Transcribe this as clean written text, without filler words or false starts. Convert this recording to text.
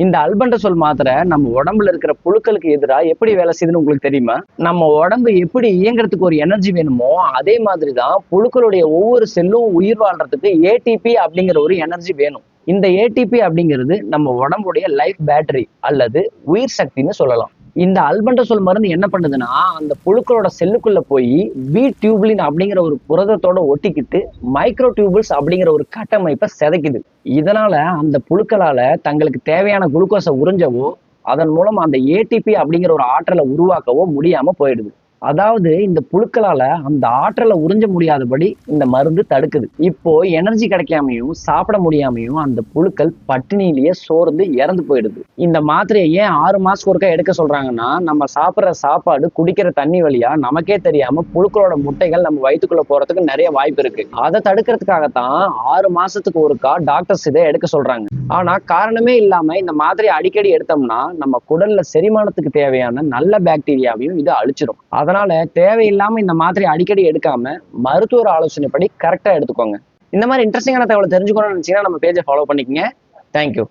இந்த அல்பண்டசோல் மாத்திரை நம்ம உடம்புல இருக்கிற புழுக்களுக்கு எதிராக எப்படி வேலை செய்யுதுன்னு உங்களுக்கு தெரியுமா? நம்ம உடம்பு எப்படி இயங்குறதுக்கு ஒரு எனர்ஜி வேணுமோ அதே மாதிரிதான் புழுக்களுடைய ஒவ்வொரு செல்லும் உயிர் வாழ்றதுக்கு ஏடிபி அப்படிங்கிற ஒரு எனர்ஜி வேணும். இந்த ஏடிபி அப்படிங்கிறது நம்ம உடம்புடைய லைஃப் பேட்டரி அல்லது உயிர் சக்தின்னு சொல்லலாம். இந்த அல்பண்டசோல் மருந்து என்ன பண்ணுதுன்னா அந்த புழுக்களோட செல்லுக்குள்ள போய் பி டியூப்லின் அப்படிங்கிற ஒரு புரதத்தோட ஒட்டிக்கிட்டு மைக்ரோ டியூபிள்ஸ் அப்படிங்கிற ஒரு கட்டமைப்பை சிதைக்குது. இதனால அந்த புழுக்களால தங்களுக்கு தேவையான குளுக்கோஸை உறிஞ்சவோ அதன் மூலம் அந்த ஏடிபி அப்படிங்கிற ஒரு ஆற்றலை உருவாக்கவோ முடியாம போயிடுது. அதாவது இந்த புழுக்களால அந்த ஆற்றலை உறிஞ்ச முடியாதபடி இந்த மருந்து தடுக்குது. இப்போ எனர்ஜி கிடைக்காமையும் சாப்பிட முடியாமையும் அந்த புழுக்கள் பட்டினியிலேயே சோர்ந்து இறந்து போயிடுது. இந்த மாத்திரையை ஏன் 6 மாசத்துக்கு ஒருக்கா எடுக்க சொல்றாங்கன்னா நம்ம சாப்பிட்ற சாப்பாடு குடிக்கிற தண்ணி வழியா நமக்கே தெரியாம புழுக்களோட முட்டைகள் நம்ம வயிற்றுக்குள்ள போறதுக்கு நிறைய வாய்ப்பு இருக்கு. அதை தடுக்கிறதுக்காகத்தான் 6 மாசத்துக்கு ஒருக்கா டாக்டர்ஸ் இதை எடுக்க சொல்றாங்க. ஆனா காரணமே இல்லாம இந்த மாத்திரையை அடிக்கடி எடுத்தோம்னா நம்ம குடல்ல செரிமானத்துக்கு தேவையான நல்ல பாக்டீரியாவையும் இது அழிச்சிடும். அதனால தேவையில்லாம இந்த மாத்திரையை அடிக்கடி எடுக்காம மருத்துவர் ஆலோசனைப்படி கரெக்டா எடுத்துக்கோங்க. இந்த மாதிரி இன்ட்ரெஸ்டிங்கான தகவலை தெரிஞ்சுக்கணும்னு நினைச்சீங்கன்னா நம்ம பேஜை ஃபாலோ பண்ணிக்கங்க. தேங்க்யூ.